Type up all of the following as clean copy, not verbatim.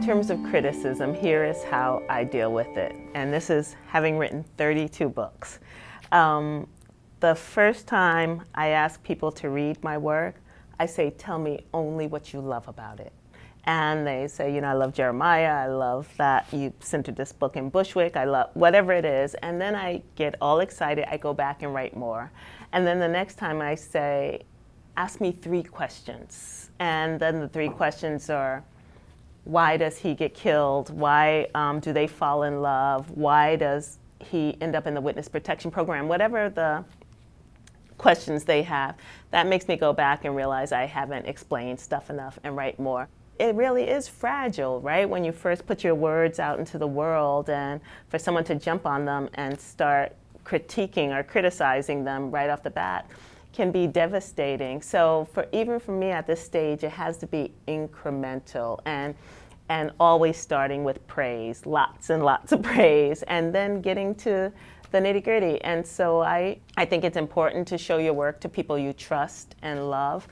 terms of criticism, here is how I deal with it. And this is having written 32 books. The first time I ask people to read my work, I say, tell me only what you love about it. And they say, you know, I love Jeremiah, I love that you centered this book in Bushwick, I love whatever it is. And then I get all excited, I go back and write more. And then the next time I say, ask me 3 questions. And then the 3 questions are, why does he get killed? Why do they fall in love? Why does he end up in the witness protection program? Whatever the questions they have, that makes me go back and realize I haven't explained stuff enough and write more. It really is fragile, right? When you first put your words out into the world, and for someone to jump on them and start critiquing or criticizing them right off the bat can be devastating. So even for me at this stage, it has to be incremental and always starting with praise, lots and lots of praise, and then getting to the nitty-gritty. And so I think it's important to show your work to people you trust and love.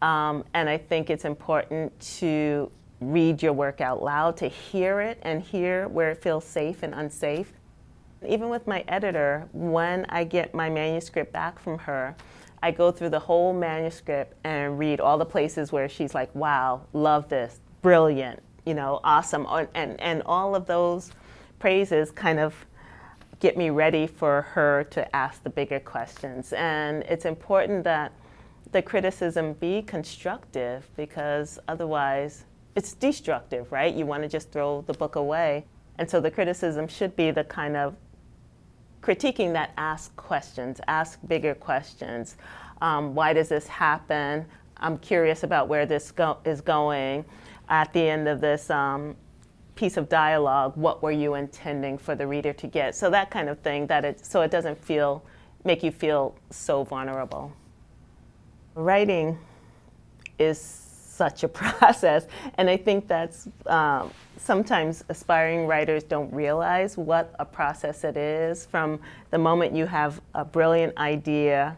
And I think it's important to read your work out loud, to hear it and hear where it feels safe and unsafe. Even with my editor, when I get my manuscript back from her, I go through the whole manuscript and read all the places where she's like, wow, love this, brilliant, you know, awesome. And all of those praises kind of get me ready for her to ask the bigger questions. And it's important that the criticism be constructive, because otherwise it's destructive, right? You want to just throw the book away. And so the criticism should be the kind of critiquing that asks questions, ask bigger questions. Why does this happen? I'm curious about where this is going. At the end of this piece of dialogue, what were you intending for the reader to get? So that kind of thing, so it doesn't make you feel so vulnerable. Writing is such a process, and I think that's sometimes aspiring writers don't realize what a process it is, from the moment you have a brilliant idea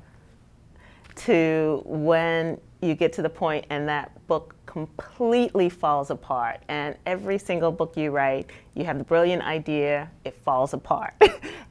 to when you get to the point and that book completely falls apart. And every single book you write, you have the brilliant idea, it falls apart.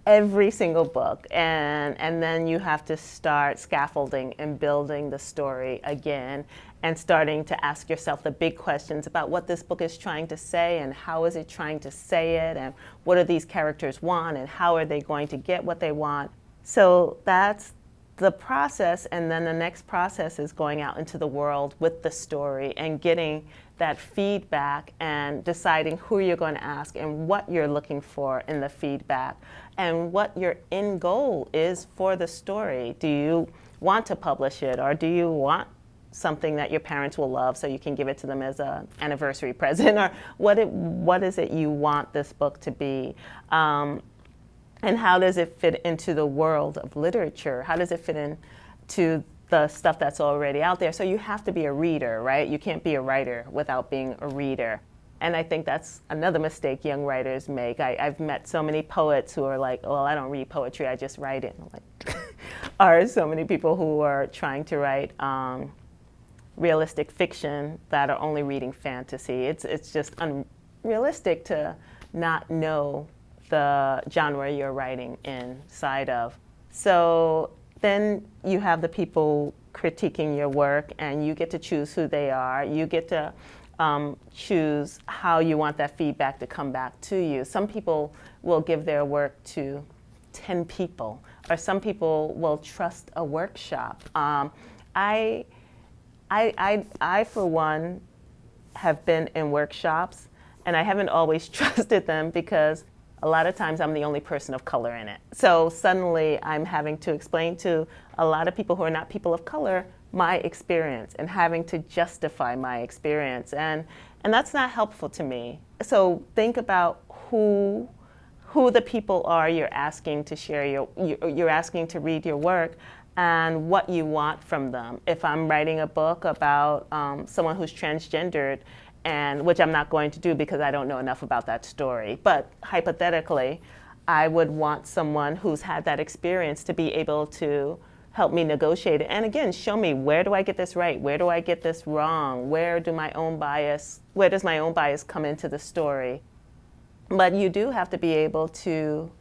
Every single book. And then you have to start scaffolding and building the story again, and starting to ask yourself the big questions about what this book is trying to say, and how is it trying to say it, and what do these characters want, and how are they going to get what they want. So that's the process, and then the next process is going out into the world with the story and getting that feedback and deciding who you're going to ask and what you're looking for in the feedback and what your end goal is for the story. Do you want to publish it, or do you want something that your parents will love so you can give it to them as an anniversary present, or what is it you want this book to be? And how does it fit into the world of literature? How does it fit into the stuff that's already out there? So you have to be a reader, right? You can't be a writer without being a reader. And I think that's another mistake young writers make. I've met so many poets who are like, well, I don't read poetry, I just write it. Like, or so many people who are trying to write realistic fiction that are only reading fantasy. It's just unrealistic to not know the genre you're writing inside of. So then you have the people critiquing your work, and you get to choose who they are. You get to choose how you want that feedback to come back to you. Some people will give their work to 10 people, or some people will trust a workshop. I for one, have been in workshops, and I haven't always trusted them, because a lot of times I'm the only person of color in it. So suddenly I'm having to explain to a lot of people who are not people of color my experience, and having to justify my experience. And that's not helpful to me. So think about who the people are you're asking to share you're asking to read your work, and what you want from them. If I'm writing a book about someone who's transgendered, and which I'm not going to do because I don't know enough about that story, but hypothetically, I would want someone who's had that experience to be able to help me negotiate it. And again, show me, where do I get this right? Where do I get this wrong? Where does my own bias come into the story? But you do have to be able to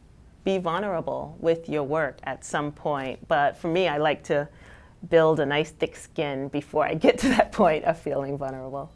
be vulnerable with your work at some point. But for me, I like to build a nice thick skin before I get to that point of feeling vulnerable.